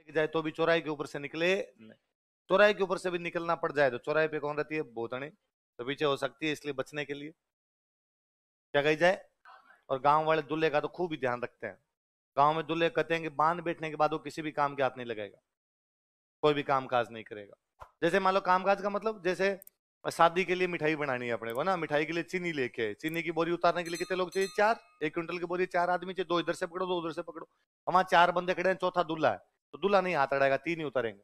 जाए तो भी चौराहे के ऊपर से निकले नहीं। चौराहे के ऊपर से भी निकलना पड़ जाए तो चौराहे पे कौन रहती है? भूतनी, तो पीछे हो सकती है, इसलिए बचने के लिए क्या कही जाए। और गांव वाले दूल्हे का तो खूब ही ध्यान रखते हैं। गांव में दूल्हे कहते हैं कि बांध बैठने के बाद वो किसी भी काम के हाथ नहीं लगाएगा, कोई भी काम काज नहीं करेगा। जैसे मान लो काम काज का मतलब, जैसे शादी के लिए मिठाई बनानी है अपने को ना, मिठाई के लिए चीनी लेके, चीनी की बोरी उतारने के लिए कितने लोग चाहिए? 4। 1 क्विंटल की बोरी 4 आदमी चाहिए। 2 इधर से पकड़ो, 2 उधर से पकड़ो। हमारे 4 बंदे खड़े हैं, चौथा दूल्हा है, तो दूल्हा नहीं हाथ अड़ाएगा, 3 ही उतारेंगे।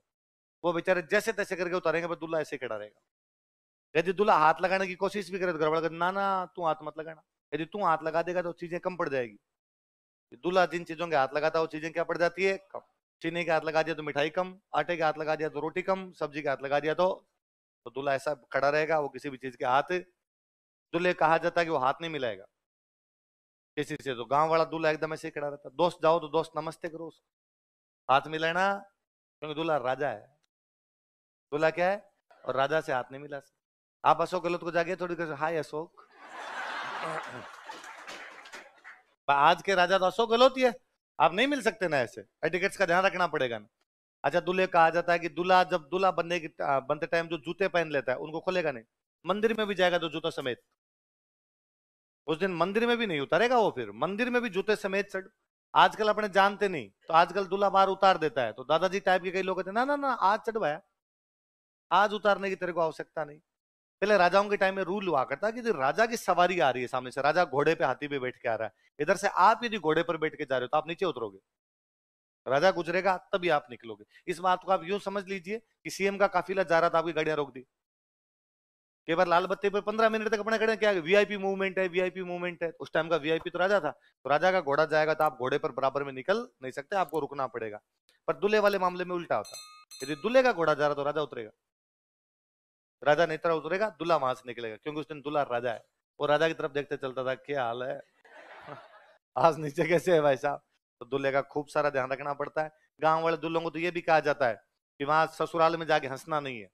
वो बेचारे जैसे तैसे करके उतारेंगे, पर दूल्हा ऐसे खड़ा रहेगा। यदि दूल्हा हाथ लगाने की कोशिश भी करे तो गड़बड़ कर, ना ना तू हाथ मत लगाना। यदि तू हाथ लगा देगा तो चीजें कम पड़ जाएगी। दूल्हा जिन चीजों के हाथ लगाता है वो चीजें क्या पड़ जाती है? कम। चीनी के हाथ लगा दिया तो मिठाई कम, आटे के हाथ लगा दिया तो रोटी कम, सब्जी के हाथ लगा दिया तो दूल्हा ऐसा खड़ा रहेगा, वो किसी भी चीज के हाथ, दूल्हे कहा जाता है कि वो हाथ नहीं मिलाएगा किसी से। तो गांव वाला दूल्हा एकदम ऐसे ही खड़ा रहता। दोस्त जाओ तो दोस्त नमस्ते करो उसको, हाथ मिलाना, क्योंकि दूल्हा राजा है। दूल्हा क्या है? और राजा से हाथ नहीं मिला सकते। आप अशोक गहलोत को जाके थोड़ी कर, हाय अशोक। आज के राजा तो अशोक गहलोत ही है, आप नहीं मिल सकते ना ऐसे, एटिकेट्स का ध्यान रखना पड़ेगा ना। अच्छा, दूल्हे कहा जाता है कि दूल्हा जब दूल्हा बनते टाइम जो जूते पहन लेता है उनको खोलेगा नहीं। मंदिर में भी जाएगा तो जूता समेत, उस दिन मंदिर में भी नहीं उतारेगा वो, फिर मंदिर में भी जूते समेत चढ़। आजकल अपने जानते नहीं तो आजकल दूल्हा बाहर उतार देता है, तो दादाजी टाइप के कई लोग कहते हैं ना ना ना आज चढ़वाया, आज उतारने की तेरे को आवश्यकता नहीं। पहले राजाओं के टाइम में रूल हुआ करता कि यदि राजा की सवारी आ रही है सामने से, राजा घोड़े पे हाथी पे बैठ के आ रहा है, इधर से आप यदि घोड़े पर बैठ के जा रहे हो तो आप नीचे उतरोगे, राजा गुजरेगा तभी आप निकलोगे। इस बात को आप यूं समझ लीजिए कि सीएम का काफिला जा रहा था, आपकी गाड़ियां रोक दी, कई बार लाल बत्ती पर 15 मिनट तक अपने खड़े, क्या वीआईपी मूवमेंट है, वीआईपी मूवमेंट है। उस टाइम का वीआईपी तो राजा था, तो राजा का घोड़ा जाएगा तो आप घोड़े पर बराबर में निकल नहीं सकते, आपको रुकना पड़ेगा। पर दूल्हे वाले मामले में उल्टा होता, यदि दूल्हे का घोड़ा जा रहा तो राजा उतरेगा, राजा नहीं तरह उतरेगा, दूल्हा वहां से निकलेगा, क्योंकि उस दिन दूल्हा राजा है। वो राजा की तरफ देखते चलता था, क्या हाल है, आज नीचे कैसे है भाई साहब। तो दूल्हे का खूब सारा ध्यान रखना पड़ता है। गांव वाले दूल्हों को तो ये भी कहा जाता है कि वहां ससुराल में जाके हंसना नहीं है,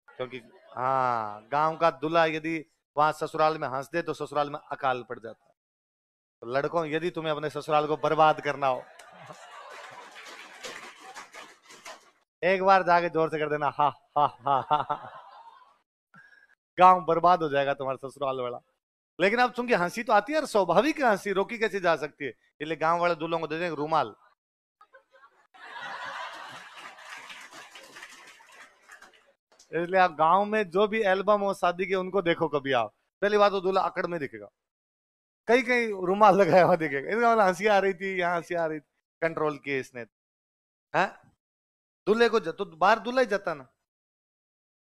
क्योंकि हाँ, गांव का दूल्हा यदि वहां ससुराल में हंस दे तो ससुराल में अकाल पड़ जाता है। तो लड़कों, यदि तुम्हें अपने ससुराल को बर्बाद करना हो, एक बार जाके जोर से कर देना हा हा हा हा हा। गांव बर्बाद हो जाएगा तुम्हारा ससुराल वाला। लेकिन अब चूंकि हंसी तो आती है, स्वाभाविक है, हंसी रोकी कैसे जा सकती है, इसलिए गांव वाले दूल्हों को दे देंगे रुमाल। इसलिए आप गांव में जो भी एल्बम हो शादी के उनको देखो कभी आप, पहली बात तो दूल्हा अकड़ में दिखेगा, कहीं कहीं रुमाल लगाया हुआ दिखेगा, इसका मतलब हंसी आ रही थी, यहाँ हंसी आ रही थी, कंट्रोल किए इसने। है, दूल्हे को तो बाहर दूल्हा ही जाता ना।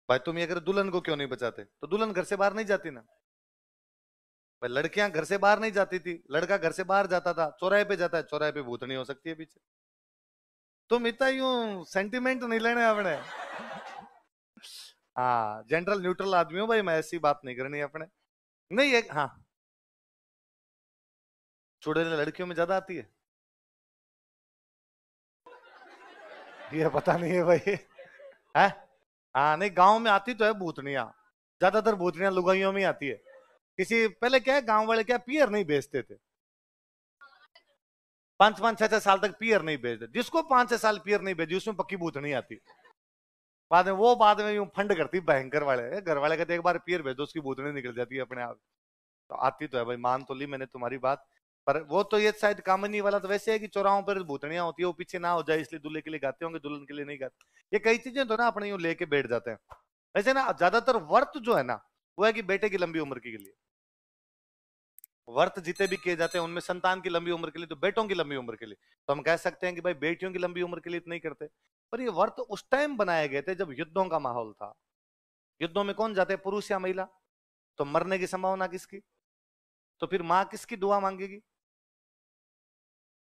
भाई तुम ये अगर दुल्हन को क्यों नहीं बचाते, तो दुल्हन घर से बाहर नहीं जाती ना। भाई लड़कियां घर से बाहर नहीं जाती थी, लड़का घर से बाहर जाता था, चौराहे पे जाता है, चौराहे पे भूतनी हो सकती है पीछे। तुम इतना यूं सेंटिमेंट नहीं लेने अपने। हाँ, जनरल न्यूट्रल आदमी हूँ भाई मैं, ऐसी बात नहीं करनी अपने। नहीं एक, हाँ, चुड़ैल लड़कियों में ज्यादा आती है, ये पता नहीं है भाई। है, हाँ, नहीं गांव में आती तो है भूतनिया, ज्यादातर भूतनिया लुगाइयों में ही आती है। किसी पहले क्या है, गांव वाले क्या पियर नहीं बेचते थे, 5-5 6 6 साल तक पियर नहीं बेचते, जिसको 5 6 साल पियर नहीं बेची उसमें पक्की भूतनी आती। बाद में यूं फंड करती भयंकर वाले, घर वाले कहते एक बार पियर भेज दो उसकी भूतनी निकल जाती है अपने आप। तो आती तो है भाई, मान तो ली मैंने तुम्हारी बात। पर वो तो ये शायद कामनी वाला तो वैसे है कि चौराहों पर भूतनियां होती है, वो पीछे ना हो जाए इसलिए दूल्हे के लिए गाते होंगे, दुल्हन के लिए नहीं गाते। ये कई चीजें तो ना अपने यूं लेके बैठ जाते हैं। वैसे ना ज्यादातर वर्त जो है ना, वो है कि बेटे की लंबी उम्र के लिए, व्रत जितने भी किए जाते हैं उनमें संतान की लंबी उम्र के लिए, तो बेटों की लंबी उम्र के लिए। तो हम कह सकते हैं कि भाई बेटियों की लंबी उम्र के लिए तो नहीं करते। पर ये व्रत उस टाइम बनाए गए थे जब युद्धों का माहौल था। युद्धों में कौन जाते, पुरुष या महिला? तो मरने की संभावना किसकी, तो फिर माँ किसकी दुआ मांगेगी?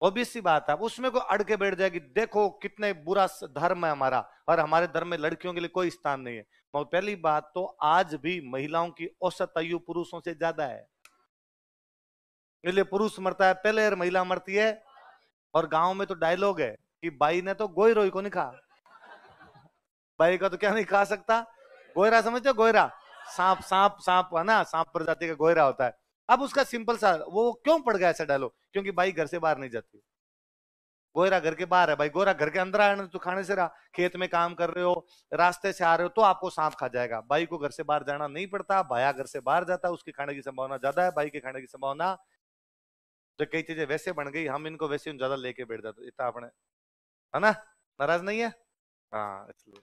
ऑब्वियस सी बात है, उसमें कोई अड़ के बैठ जाएगी, देखो कितने बुरा धर्म है हमारा, और हमारे धर्म में लड़कियों के लिए कोई स्थान नहीं है। मगर पहली बात तो आज भी महिलाओं की औसत आयु पुरुषों से ज्यादा है, इसलिए पुरुष मरता है पहले और महिला मरती है। और गांव में तो डायलॉग है कि बाई ने तो गोई रोई को नहीं खा, बाई का तो क्या नहीं खा सकता, गोयरा समझते हो, गोयरा, सांप सांप सांप है ना, सांप प्रजाति का गोयरा होता है। अब उसका सिंपल सा वो क्यों पड़ गया ऐसा डायलॉग, क्योंकि बाई घर से बाहर नहीं जाती, गोरा घर के बाहर है भाई, गोरा घर के अंदर आने तो खाने से रहा, खेत में काम कर रहे हो, रास्ते से आ रहे हो तो आपको सांप खा जाएगा। भाई को घर से बाहर जाना नहीं पड़ता, भाया घर से बाहर जाता है, उसके खाने की संभावना ज्यादा है, भाई के खाने की संभावना। तो कई चीजें वैसे बन गई, हम इनको वैसे ज्यादा लेके बैठ जाते इतना अपने, है ना? नाराज नहीं है? हाँ इसलिए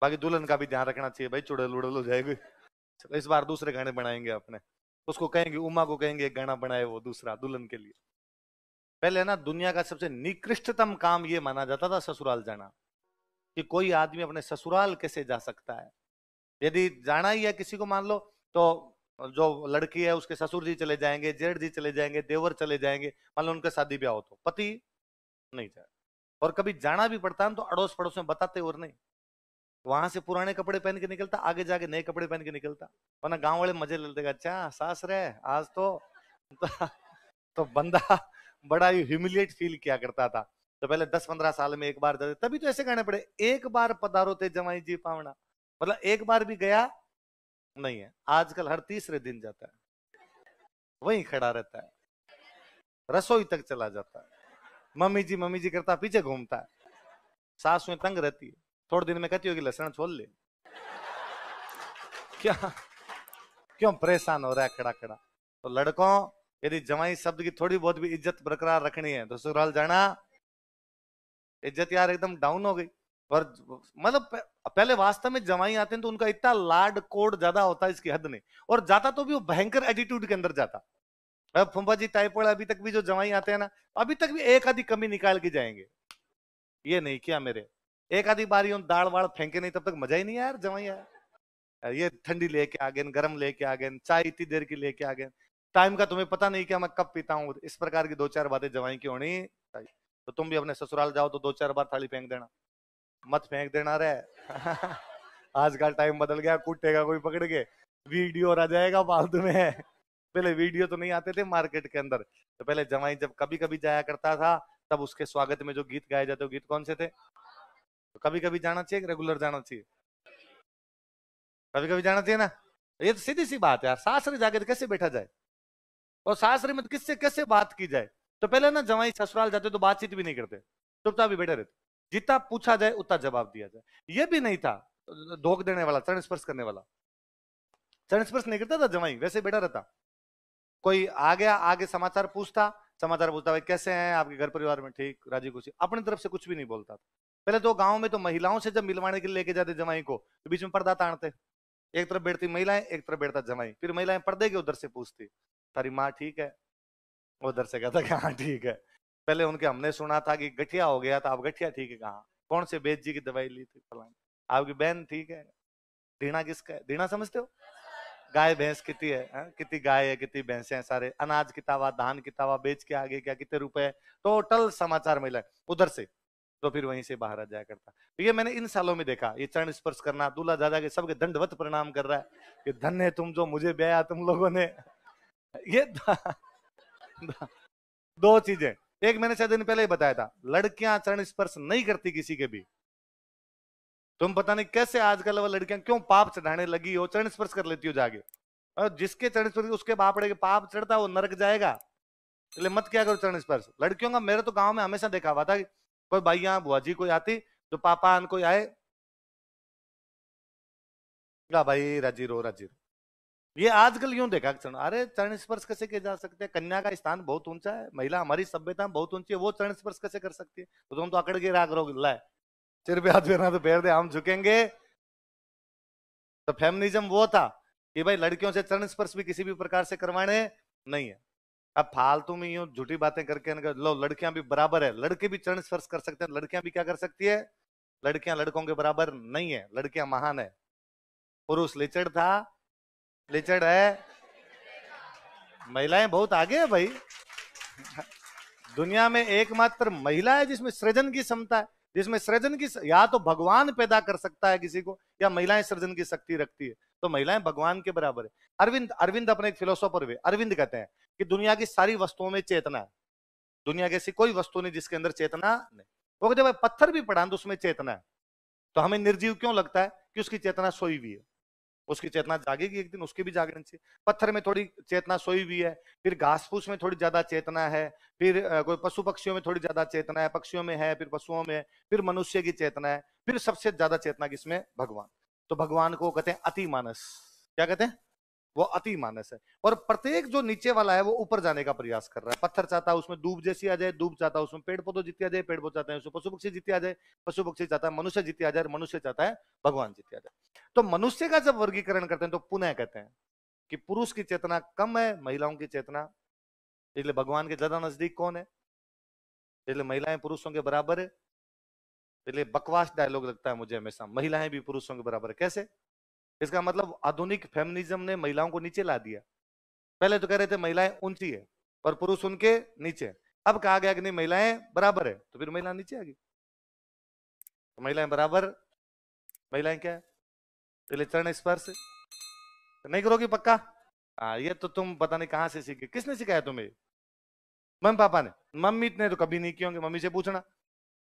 बाकी दुल्हन का भी ध्यान रखना चाहिए भाई, चुड़ैल उड़ल हो जाएगी। चलो इस बार दूसरे गाने बनाएंगे अपने, उसको कहेंगे, उमा को कहेंगे एक गाना बनाए वो दूसरा दुल्हन के लिए। पहले ना दुनिया का सबसे निकृष्टतम काम ये माना जाता था ससुराल जाना, कि कोई आदमी अपने ससुराल कैसे जा सकता है। यदि जाना ही है किसी को मान लो, तो जो लड़की है उसके ससुर जी चले जाएंगे, जेठ जी चले जाएंगे, देवर चले जाएंगे, मान लो उनका शादी ब्याह हो तो पति नहीं जाए। और कभी जाना भी पड़ता है तो अड़ोस पड़ोस में बताते और नहीं, वहां से पुराने कपड़े पहन के निकलता, आगे जाके नए कपड़े पहन के निकलता, वरना गांव वाले मजे लेते, अच्छा सास रहे आज तो बंदा बड़ा ही ह्यूमिलिएट फील किया करता था। तो पहले 10-15 साल में एक बार जाते, तभी तो ऐसे कहने पड़े, एक बार पधारो थे जमाई जी पावना, मतलब एक बार भी गया नहीं है। आजकल हर तीसरे दिन जाता है, वहीं खड़ा रहता है, रसोई तक चला जाता है, मम्मी जी करता पीछे घूमता है, सास में तंग रहती है, थोड़े दिन में कहती होगी लहसुन छोड़ ले। क्या क्यों परेशान हो रहा है खड़ा खड़ा? तो लड़कों, यदि जमाई शब्द की थोड़ी बहुत भी इज्जत बरकरार रखनी है तो ससुराल जाना। इज्जत यार एकदम डाउन हो गई। और मतलब पहले वास्तव में जमाई आते हैं तो उनका इतना लाड कोड ज्यादा होता है, इसकी हद नहीं। और जाता तो भी वो भयंकर एटीट्यूड के अंदर जाता। अब फुम्पा जी टाइप वाला अभी तक भी जो जमाई आते हैं ना, अभी तक भी एक आधी कमी निकाल के जाएंगे, ये नहीं किया मेरे, एक आधी बारी हम दाल वाल फेंके नहीं तब तक मजा ही नहीं आया यार जमाई आया। ये ठंडी लेके आ गए, गर्म लेके आ गए, चाय इतनी देर की लेके आ गए, टाइम का तुम्हें पता नहीं क्या मैं कब पीता हूँ, इस प्रकार की दो चार बातें जमाई की होनी चाहिए। तो तुम भी अपने ससुराल जाओ तो दो चार बार थाली फेंक देना, मत फेंक देना रे। आज का टाइम बदल गया, कूटेगा कोई पकड़ के, वीडियो आ जाएगा फालतू में। पहले वीडियो तो नहीं आते थे मार्केट के अंदर, तो पहले जमाई जब कभी कभी जाया करता था, तब उसके स्वागत में जो गीत गाए जाते, वो गीत कौन से थे? तो कभी कभी जाना चाहिए, रेगुलर जाना चाहिए? कभी कभी जाना चाहिए ना। ये तो सीधी सी बात है यार, सासरे जाके तो कैसे बैठा जाए, और सासरे में तो किससे कैसे बात की जाए। तो पहले ना जमाई ससुराल जाते तो बातचीत भी नहीं करते, चुपचाप भी बैठे रहते, जितना पूछा जाए उतना जवाब दिया जाए। ये भी नहीं था धोख देने वाला, चरण स्पर्श करने वाला, चरण स्पर्श नहीं करता था जमाई, वैसे बैठा रहता। कोई आ गया आगे समाचार पूछता, समाचार पूछता, भाई कैसे हैं आपके घर परिवार में, ठीक राजी खुशी, अपनी तरफ से कुछ भी नहीं बोलता था। पहले तो गांव में तो महिलाओं से जब मिलवाने के लिए लेके जाते जमाई को, तो बीच में पर्दा तानते, एक तरफ बैठती महिलाएं, एक तरफ बैठता जमाई, फिर महिलाएं पर्दे के उधर से पूछती, तारी माँ ठीक है, उधर से कहता कि हाँ ठीक है। पहले उनके हमने सुना था कि गठिया हो गया था, अब गठिया ठीक है कहाँ, कौन से बेद जी की दवाई ली थी फलानी, आपकी बहन ठीक है। दीना किसका है? दीना समझते हो? गाय भैंस कितनी है, कितनी गाय है, कितनी भैंसे हैं, सारे अनाज कितावा, धान कितावा, बेच के आगे क्या कितने रुपए, टोटल समाचार मिला उधर से। तो फिर वहीं से बाहर आ जाया करता। तो ये मैंने इन सालों में देखा, ये चरण स्पर्श करना, दूल्हा दादा के सबके दंडवत प्रणाम कर रहा है कि धन्य तुम जो मुझे ब्याया तुम लोगों ने। ये दो चीजें, एक मैंने 6 दिन पहले ही बताया था, लड़कियां चरण स्पर्श नहीं करती किसी के भी। तुम पता नहीं कैसे आजकल वो लड़कियां क्यों पाप चढ़ाने लगी हो, चरण स्पर्श कर लेती हो जाके, और जिसके चरण स्पर्श उसके बाप के पाप चढ़ता वो नरक जाएगा। इसलिए मत क्या करो चरण स्पर्श लड़कियों का। मेरे तो गांव में हमेशा देखा हुआ था कि कोई भैया बुआ जी कोई आती, तो पापा कोई आए, क्या भाई राजी रो राजी रो। ये आजकल यूं देखा चरण, अरे चरण स्पर्श कैसे किए जा सकते हैं? कन्या का स्थान बहुत ऊंचा है, महिला हमारी सभ्यता में बहुत ऊंची है, वो चरण स्पर्श कैसे कर सकती है? तो तुम तो अकड़ के राग रो लाए, सिर पे हाथ फेरना तो फेर दे, हम झुकेंगे। तो फेमिनिज्म वो था कि भाई लड़कियों से चरण स्पर्श भी किसी भी प्रकार से करवाने नहीं है। अब फालतू में यूं झूठी बातें करके लो लड़कियां भी बराबर है, लड़के भी चरण स्पर्श कर सकते हैं, लड़कियां भी क्या कर सकती है? लड़कियां लड़कों के बराबर नहीं है, लड़कियां महान है। पुरुष लिचड़ था, लिचड़ है, महिलाएं बहुत आगे है भाई। दुनिया में एकमात्र महिला है जिसमें सृजन की क्षमता है, जिसमें सृजन की, या तो भगवान पैदा कर सकता है किसी को, या महिलाएं सृजन की शक्ति रखती है, तो महिलाएं भगवान के बराबर है। अरविंद अरविंद अपने एक फिलोसोफर हुए, अरविंद कहते हैं कि दुनिया की सारी वस्तुओं में चेतना है, दुनिया की ऐसी कोई वस्तु नहीं जिसके अंदर चेतना नहीं। वो कहते भाई पत्थर भी पड़ा तो उसमें चेतना है, तो हमें निर्जीव क्यों लगता है? कि उसकी चेतना सोई हुई है। उसकी चेतना जागेगी एक दिन, उसकी भी जागनी चाहिए। पत्थर में थोड़ी चेतना सोई हुई है, फिर घास फूस में थोड़ी ज्यादा चेतना है, फिर कोई पशु पक्षियों में थोड़ी ज्यादा चेतना है, पक्षियों में है, फिर पशुओं में, फिर मनुष्य की चेतना है, फिर सबसे ज्यादा चेतना किसमें? भगवान। तो भगवान को कहते हैं अति मानस। क्या कहते हैं? वो अति मानस है। और प्रत्येक जो नीचे वाला है वो ऊपर जाने का प्रयास कर रहा है। पत्थर चाहता है उसमें दूब जैसी आ जाए, दूब चाहता है उसमें पेड़ पौधे जीते आ जाए, पेड़ पौधे चाहते हैं उसमें पशु पक्षी जीते आ जाए, पशु पक्षी चाहता है मनुष्य जीते आ जाए, मनुष्य चाहता है भगवान जीते आ जाए। तो मनुष्य का जब वर्गीकरण करते हैं तो पुनः कहते हैं कि पुरुष की चेतना कम है, महिलाओं की चेतना, इसलिए भगवान के ज्यादा नजदीक कौन है? इसलिए महिलाएं पुरुषों के बराबर है। इसलिए बकवास डायलॉग लगता है मुझे हमेशा, महिलाएं भी पुरुषों के बराबर है। कैसे? इसका मतलब आधुनिक फेमिनिज्म ने महिलाओं को नीचे ला दिया। पहले तो कह रहे थे महिलाएं ऊंची है और पुरुष उनके नीचे, अब कहा गया कि नहीं महिलाएं बराबर है, तो फिर महिला नीचे आ गई। तो महिलाएं बराबर, महिलाएं क्या है? इसलिए चरण स्पर्श तो नहीं करोगी पक्का? हाँ, ये तो तुम पता नहीं कहां से सीखे, किसने सिखाया तुम्हें? मम्मी पापा ने? मम्मी ने तो कभी नहीं किए होंगे, मम्मी से पूछना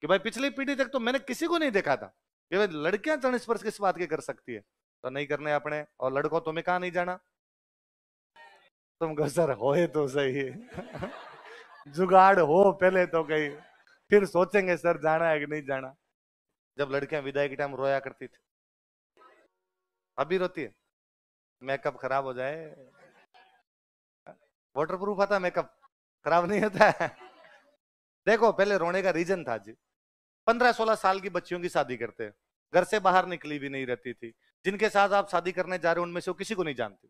कि भाई पिछली पीढ़ी तक तो मैंने किसी को नहीं देखा था कि भाई लड़कियां चरण स्पर्श किस बात के कर सकती है। तो नहीं करने अपने, और लड़कों तुम्हें कहा नहीं जाना? तुम कहो सर होए तो सही जुगाड़ हो पहले तो कहीं, फिर सोचेंगे सर जाना है कि नहीं जाना। जब लड़कियां विदाई के टाइम रोया करती थी, अभी रोती है? मेकअप खराब हो जाए, वाटर प्रूफ आता मेकअप, खराब नहीं होता है। देखो पहले रोने का रीजन था जी, 15-16 साल की बच्चियों की शादी करते हैं, घर से बाहर निकली भी नहीं रहती थी, जिनके साथ आप शादी करने जा रहे हो उनमें से वो किसी को नहीं जानती,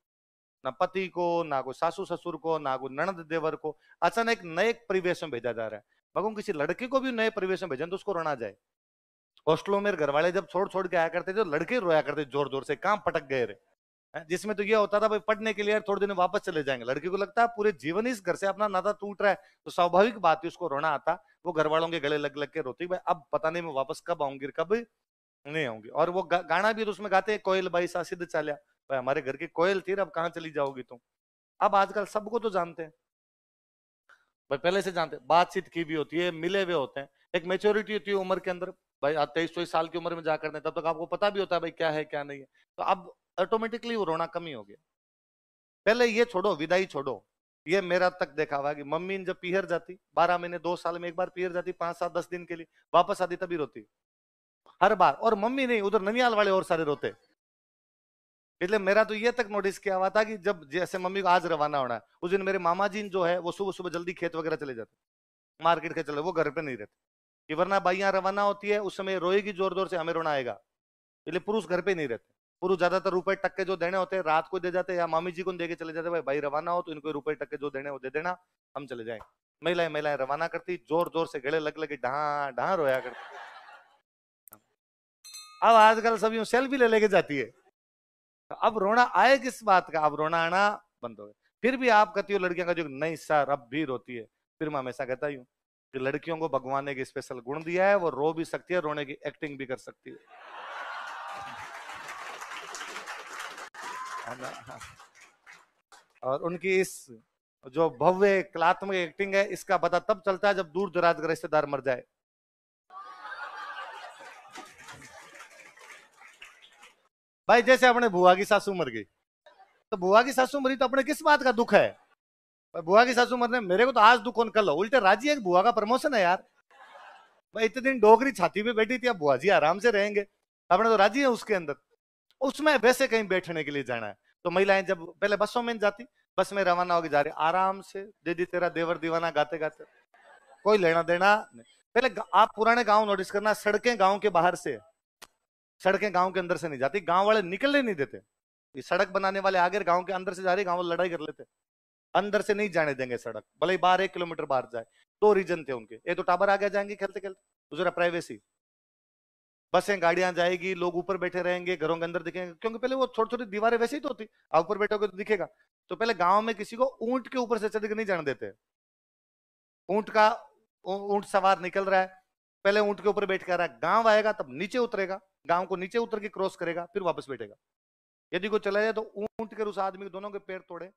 ना पति को, ना कोई सासू ससुर को, ना कोई ननद देवर को। अचानक नए परिवेश में भेजा जा रहा है। भगवान किसी लड़के को भी नए परिवेश में भेजन तो उसको रोना जाए। हॉस्टलों में घर वाले जब छोड़ छोड़ के आया करते थे तो लड़के रोया करते जोर जोर से, काम पटक गए रे। जिसमें तो ये होता था भाई पढ़ने के लिए थोड़े दिन वापस चले जाएंगे, लड़की को लगता है पूरे जीवन इस घर से अपना नाता टूट रहा है, तो स्वाभाविक बात है उसको रोना आता। वो घर वालों के गले लग लग के रोती, भाई अब पता नहीं मैं वापस कब आऊंगी कब नहीं आऊंगी। और वो गाना भी तो उसमें गाते हैं, कोयल बाई सा सिद्ध चालिया, भाई हमारे घर की कोयल थी, अब कहाँ चली जाओगी तुम। अब आजकल सबको तो जानते हैं भाई, पहले से जानते हैं, बातचीत की भी होती है, मिले हुए होते हैं, एक मेच्योरिटी होती है उम्र के अंदर। भाई आज 23-24 साल की उम्र में जाकर तब तक आपको पता भी होता है भाई क्या है क्या नहीं है। तो अब ऑटोमेटिकली वो रोना कम ही हो गया। पहले ये छोड़ो, विदाई छोड़ो, ये मेरा तक देखा हुआ कि मम्मी जब पीहर जाती, 12 महीने 2 साल में एक बार पीहर जाती, 5-7-10 दिन के लिए वापस आती, तभी रोती हर बार। और मम्मी नहीं, उधर ननियाल वाले और सारे रोते। इसलिए मेरा तो ये तक नोटिस किया हुआ था कि जब जैसे मम्मी को आज रवाना होना है, उस दिन मेरे मामा जी जो है वो सुबह सुबह जल्दी खेत वगैरह चले जाते, मार्केट के चले, वो घर पे नहीं रहते कि वरना बाइयां रवाना होती है उस समय रोएगी जोर जोर से, हमें रोना आएगा। इसलिए पुरुष घर पे नहीं रहते, पुरुष ज्यादातर रुपए टक्के जो देने होते हैं रात को दे जाते, या मामी जी को दे के चले जाते, भाई भाई रवाना हो तो इनको रुपए टक्के जो देने वो दे देना, हम चले जाएंगे। महिलाएं महिलाएं रवाना करती, जोर जोर से गले लग लगे ढहा ढहा रोया करती। अब आजकल सब यूं सेल्फी ले लेके जाती है। तो अब रोना आए किस बात का? अब रोना आना बंद हो गया। फिर भी आप कहती हो लड़कियां का जो नहीं सर अब भी रोती है, फिर मैं हमेशा कहता हूं कि लड़कियों को भगवान ने एक स्पेशल गुण दिया है, वो रो भी सकती है, रोने की एक्टिंग भी कर सकती है ना? और उनकी इस जो भव्य कलात्मक एक्टिंग है, इसका पता तब चलता है जब दूर दराज का रिश्तेदार मर जाए। भाई जैसे अपने बुआ की सासू मर गई, तो बुआ की सासू मरी तो अपने किस बात का दुख है? बुआ की सासू मरने मेरे को तो आज दुख, कल हो, उल्टे राजी है, बुआ का प्रमोशन है यार। भाई इतने दिन डोगरी छाती पे बैठी थी, अब बुआ जी आराम से रहेंगे, अपने तो राजी है उसके अंदर। उसमें वैसे कहीं बैठने के लिए जाना है, तो महिलाएं जब पहले बसों में जाती, बस में रवाना होकर जा रही आराम से, दीदी तेरा देवर दीवाना गाते गाते, कोई लेना देना नहीं। पहले आप पुराने गांव नोटिस करना, सड़कें गांव के बाहर से, सड़कें गांव के अंदर से नहीं जाती, गांव वाले निकलने नहीं देते। ये सड़क बनाने वाले आगे गांव के अंदर से जा रही, गांव वाले लड़ाई कर लेते, अंदर से नहीं जाने देंगे सड़क, भले ही बाहर 1 किलोमीटर बाहर जाए। 2 रीजन थे उनके, एक तो टावर आगे जाएंगे खेलते खेलते, दूसरा प्राइवेसी, बसें गाड़ियां जाएगी, लोग ऊपर बैठे रहेंगे, घरों के अंदर दिखेंगे, क्योंकि पहले वो छोटी छोटी दीवारें वैसे ही तो होती, आप ऊपर बैठोगे तो दिखेगा। तो पहले गांव में किसी को ऊंट के ऊपर से चढ़ के नहीं जाने देते, ऊंट का ऊंट सवार निकल रहा है, पहले ऊंट के ऊपर बैठ कर रहा है, गांव आएगा तब नीचे उतरेगा, गांव को नीचे उतर के क्रॉस करेगा, फिर वापस बैठेगा। यदि कोई चला जाए तो ऊंट के उस आदमी के दोनों के पैर तोड़े,